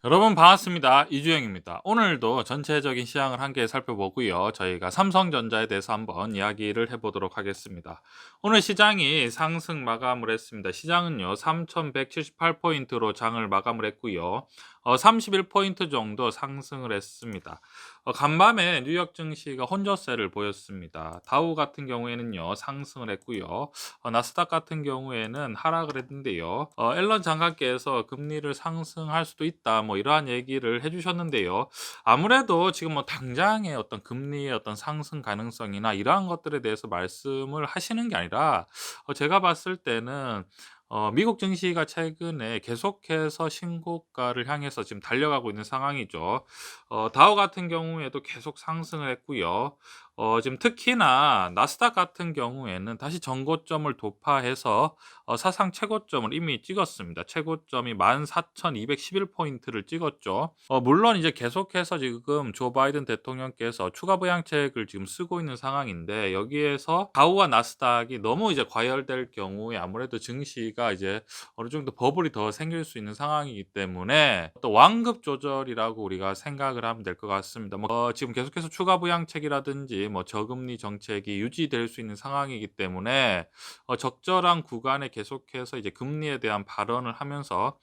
여러분 반갑습니다. 이주영입니다. 오늘도 전체적인 시장을 함께 살펴보고요. 저희가 삼성전자에 대해서 한번 이야기를 해보도록 하겠습니다. 오늘 시장이 상승 마감을 했습니다. 시장은요 3,178포인트로 장을 마감을 했고요. 31포인트 정도 상승을 했습니다. 간밤에 뉴욕 증시가 혼조세를 보였습니다. 다우 같은 경우에는요 상승을 했고요. 나스닥 같은 경우에는 하락을 했는데요. 앨런 장관께서 금리를 상승할 수도 있다, 뭐 이러한 얘기를 해주셨는데요. 아무래도 지금 뭐 당장의 어떤 금리의 어떤 상승 가능성이나 이러한 것들에 대해서 말씀을 하시는 게 아니라, 제가 봤을 때는 미국 증시가 최근에 계속해서 신고가를 향해서 지금 달려가고 있는 상황이죠. 다우 같은 경우에도 계속 상승을 했고요. 지금 특히나 나스닥 같은 경우에는 다시 전고점을 돌파해서 사상 최고점을 이미 찍었습니다. 최고점이 14,211포인트를 찍었죠. 물론 이제 계속해서 지금 조 바이든 대통령께서 추가 부양책을 지금 쓰고 있는 상황인데, 여기에서 다우와 나스닥이 너무 이제 과열될 경우에 아무래도 증시가 이제 어느 정도 버블이 더 생길 수 있는 상황이기 때문에 또 완급 조절이라고 우리가 생각을 하면 될 것 같습니다. 지금 계속해서 추가 부양책이라든지 뭐 저금리 정책이 유지될 수 있는 상황이기 때문에 적절한 구간에 계속해서 이제 금리에 대한 발언을 하면서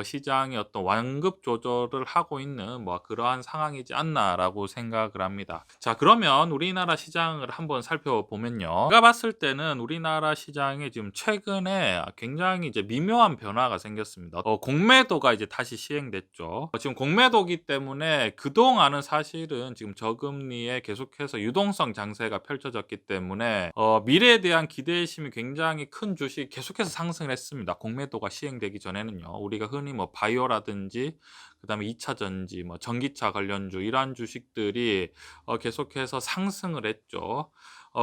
시장의 어떤 완급 조절을 하고 있는 뭐 그러한 상황이지 않나라고 생각을 합니다. 자, 그러면 우리나라 시장을 한번 살펴보면요. 제가 봤을 때는 우리나라 시장에 지금 최근에 굉장히 이제 미묘한 변화가 생겼습니다. 공매도가 이제 다시 시행됐죠. 지금 공매도기 때문에 그동안은 사실은 지금 저금리에 계속해서 유동성 장세가 펼쳐졌기 때문에 미래에 대한 기대심이 굉장히 큰 주식 계속해서 상승을 했습니다. 공매도가 시행되기 전에는요. 우리가 흔히 뭐 바이오라든지 그다음에 2차 전지, 뭐 전기차 관련주 이러한 주식들이 계속해서 상승을 했죠.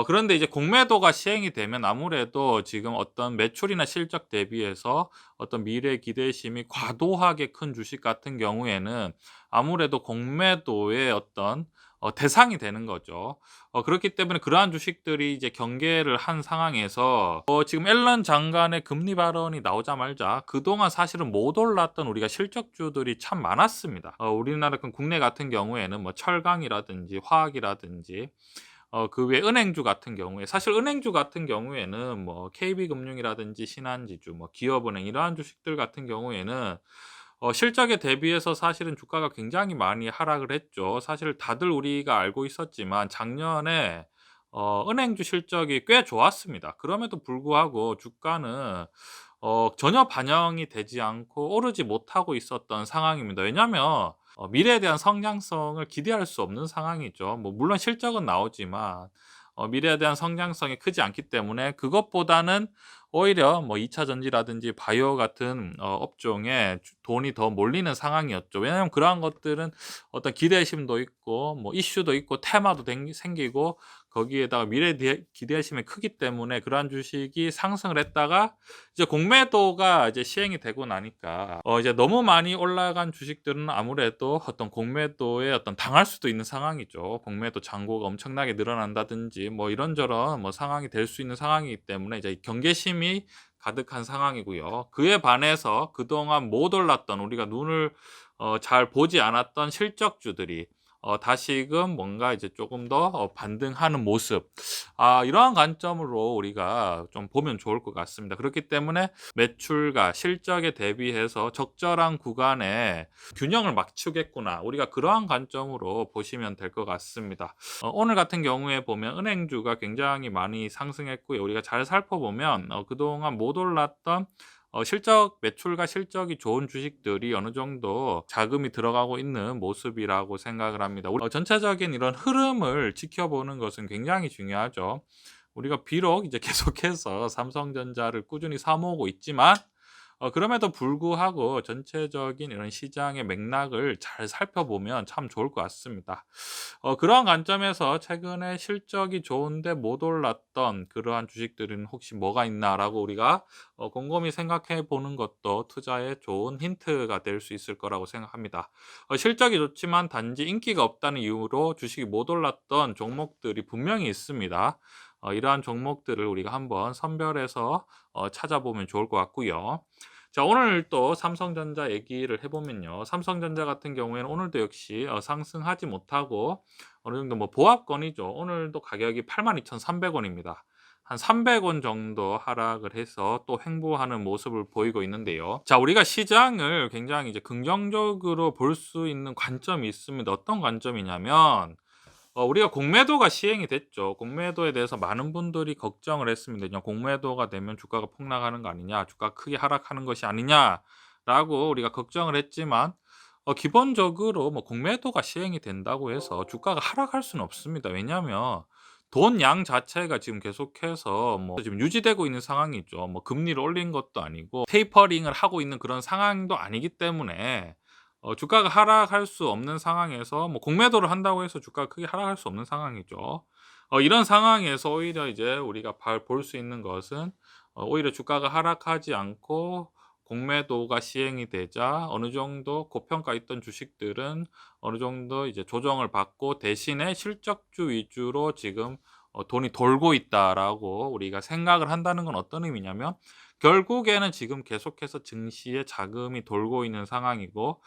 그런데 이제 공매도가 시행이 되면 아무래도 지금 어떤 매출이나 실적 대비해서 어떤 미래 기대심이 과도하게 큰 주식 같은 경우에는 아무래도 공매도의 어떤 대상이 되는 거죠. 그렇기 때문에 그러한 주식들이 이제 경계를 한 상황에서 지금 앨런 장관의 금리 발언이 나오자마자 그동안 사실은 못 올랐던 우리가 실적주들이 참 많았습니다. 우리나라 국내 같은 경우에는 뭐 철강이라든지 화학이라든지 그 외 은행주 같은 경우에, 사실 은행주 같은 경우에는 뭐 KB금융이라든지 신한지주, 뭐 기업은행 이러한 주식들 같은 경우에는 실적에 대비해서 사실은 주가가 굉장히 많이 하락을 했죠. 사실 다들 우리가 알고 있었지만 작년에 은행주 실적이 꽤 좋았습니다. 그럼에도 불구하고 주가는 전혀 반영이 되지 않고 오르지 못하고 있었던 상황입니다. 왜냐하면 미래에 대한 성장성을 기대할 수 없는 상황이죠. 뭐 물론 실적은 나오지만 미래에 대한 성장성이 크지 않기 때문에 그것보다는 오히려 뭐 2차 전지라든지 바이오 같은 업종에 돈이 더 몰리는 상황이었죠. 왜냐하면 그러한 것들은 어떤 기대심도 있고 뭐 이슈도 있고 테마도 생기고 거기에다가 미래에 대해 기대심이 크기 때문에 그러한 주식이 상승을 했다가 이제 공매도가 이제 시행이 되고 나니까 이제 너무 많이 올라간 주식들은 아무래도 어떤 공매도에 어떤 당할 수도 있는 상황이죠. 공매도 잔고가 엄청나게 늘어난다든지 뭐 이런저런 뭐 상황이 될 수 있는 상황이기 때문에 이제 경계심이 가득한 상황이고요. 그에 반해서 그동안 못 올랐던 우리가 눈을 잘 보지 않았던 실적주들이 다시금 뭔가 이제 조금 더 반등하는 모습, 이러한 관점으로 우리가 좀 보면 좋을 것 같습니다. 그렇기 때문에 매출과 실적에 대비해서 적절한 구간에 균형을 맞추겠구나, 우리가 그러한 관점으로 보시면 될 것 같습니다. 오늘 같은 경우에 보면 은행주가 굉장히 많이 상승했고요. 우리가 잘 살펴보면 그동안 못 올랐던 실적, 매출과 실적이 좋은 주식들이 어느 정도 자금이 들어가고 있는 모습이라고 생각을 합니다. 전체적인 이런 흐름을 지켜보는 것은 굉장히 중요하죠. 우리가 비록 이제 계속해서 삼성전자를 꾸준히 사 모으고 있지만 그럼에도 불구하고 전체적인 이런 시장의 맥락을 잘 살펴보면 참 좋을 것 같습니다. 그러한 관점에서 최근에 실적이 좋은데 못 올랐던 그러한 주식들은 혹시 뭐가 있나라고 우리가 곰곰이 생각해 보는 것도 투자에 좋은 힌트가 될 수 있을 거라고 생각합니다. 실적이 좋지만 단지 인기가 없다는 이유로 주식이 못 올랐던 종목들이 분명히 있습니다. 이러한 종목들을 우리가 한번 선별해서 찾아보면 좋을 것 같고요. 자, 오늘 또 삼성전자 얘기를 해 보면요. 삼성전자 같은 경우에는 오늘도 역시 상승하지 못하고 어느 정도 뭐 보합권이죠. 오늘도 가격이 82,300 원입니다. 한 300원 정도 하락을 해서 또 횡보하는 모습을 보이고 있는데요. 자, 우리가 시장을 굉장히 이제 긍정적으로 볼 수 있는 관점이 있습니다. 어떤 관점이냐면 우리가 공매도가 시행이 됐죠. 공매도에 대해서 많은 분들이 걱정을 했습니다. 그냥 공매도가 되면 주가가 폭락하는 거 아니냐, 주가가 크게 하락하는 것이 아니냐라고 우리가 걱정을 했지만 기본적으로 뭐 공매도가 시행이 된다고 해서 주가가 하락할 수는 없습니다. 왜냐하면 돈 양 자체가 지금 계속해서 뭐 지금 유지되고 있는 상황이죠. 뭐 금리를 올린 것도 아니고 테이퍼링을 하고 있는 그런 상황도 아니기 때문에 주가가 하락할 수 없는 상황에서 뭐 공매도를 한다고 해서 주가가 크게 하락할 수 없는 상황이죠. 이런 상황에서 오히려 이제 우리가 볼 수 있는 것은 오히려 주가가 하락하지 않고 공매도가 시행이 되자 어느 정도 고평가 있던 주식들은 어느 정도 이제 조정을 받고 대신에 실적주 위주로 지금 돈이 돌고 있다라고 우리가 생각을 한다는 건 어떤 의미냐면 결국에는 지금 계속해서 증시에 자금이 돌고 있는 상황이고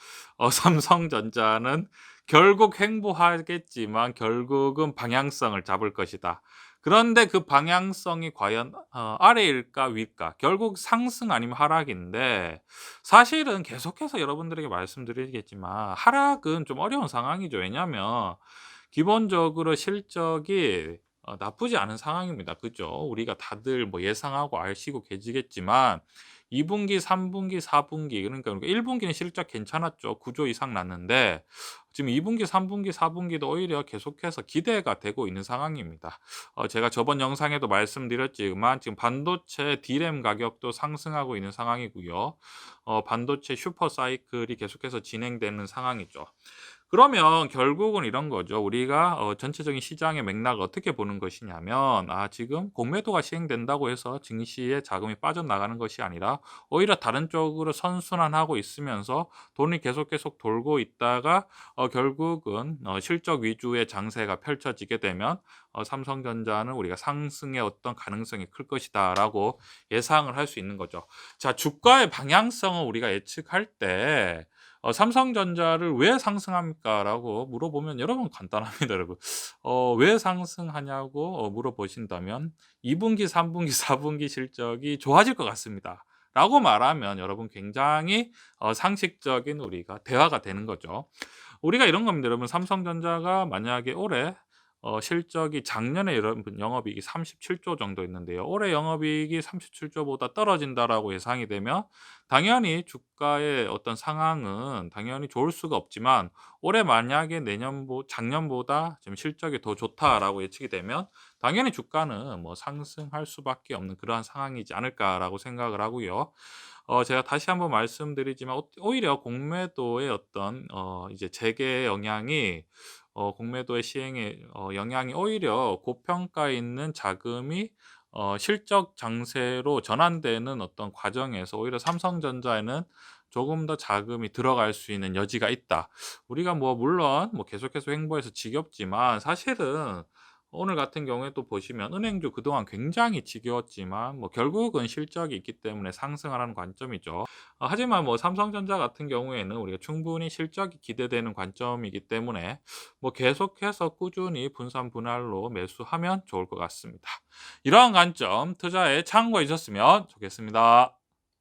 삼성전자는 결국 횡보하겠지만 결국은 방향성을 잡을 것이다. 그런데 그 방향성이 과연 아래일까 위일까? 결국 상승 아니면 하락인데 사실은 계속해서 여러분들에게 말씀드리겠지만 하락은 좀 어려운 상황이죠. 왜냐하면 기본적으로 실적이 나쁘지 않은 상황입니다. 그죠? 우리가 다들 뭐 예상하고 아시고 계시겠지만 2 분기, 3 분기, 4 분기 그러니까 1 분기는 실적 괜찮았죠. 9조 이상 났는데 지금 2 분기, 3 분기, 4 분기도 오히려 계속해서 기대가 되고 있는 상황입니다. 제가 저번 영상에도 말씀드렸지만 지금 반도체 D램 가격도 상승하고 있는 상황이고요. 반도체 슈퍼 사이클이 계속해서 진행되는 상황이죠. 그러면 결국은 이런 거죠. 우리가 전체적인 시장의 맥락을 어떻게 보는 것이냐면 지금 공매도가 시행된다고 해서 증시에 자금이 빠져나가는 것이 아니라 오히려 다른 쪽으로 선순환하고 있으면서 돈이 계속 돌고 있다가 결국은 실적 위주의 장세가 펼쳐지게 되면 삼성전자는 우리가 상승의 어떤 가능성이 클 것이다라고 예상을 할 수 있는 거죠. 자, 주가의 방향성을 우리가 예측할 때 "삼성전자를 왜 상승합니까?"라고 물어보면 여러분 간단합니다 여러분. 왜 상승하냐고 물어보신다면 "2 분기, 3 분기, 4 분기 실적이 좋아질 것 같습니다."라고 말하면 여러분 굉장히 상식적인 우리가 대화가 되는 거죠. 우리가 이런 겁니다 여러분. 삼성전자가 만약에 올해 실적이 작년에 여러분 영업이익이 37조 정도 있는데요. 올해 영업이익이 37조 조보다 떨어진다라고 예상이 되면 당연히 주가의 어떤 상황은 당연히 좋을 수가 없지만 올해 만약에 작년보다 지금 실적이 더 좋다라고 예측이 되면 당연히 주가는 뭐 상승할 수밖에 없는 그러한 상황이지 않을까라고 생각을 하고요. 제가 다시 한번 말씀드리지만 오히려 공매도의 어떤 이제 재개 영향이 공매도의 시행에 영향이 오히려 고평가에 있는 자금이 실적 장세로 전환되는 어떤 과정에서 오히려 삼성전자에는 조금 더 자금이 들어갈 수 있는 여지가 있다. 우리가 뭐 물론 뭐 계속해서 횡보해서 지겹지만 사실은 오늘 같은 경우에 또 보시면 은행주 그동안 굉장히 지겨웠지만 뭐 결국은 실적이 있기 때문에 상승하라는 관점이죠. 하지만 뭐 삼성전자 같은 경우에는 우리가 충분히 실적이 기대되는 관점이기 때문에 뭐 계속해서 꾸준히 분산 분할로 매수하면 좋을 것 같습니다. 이러한 관점 투자에 참고해 주셨으면 좋겠습니다.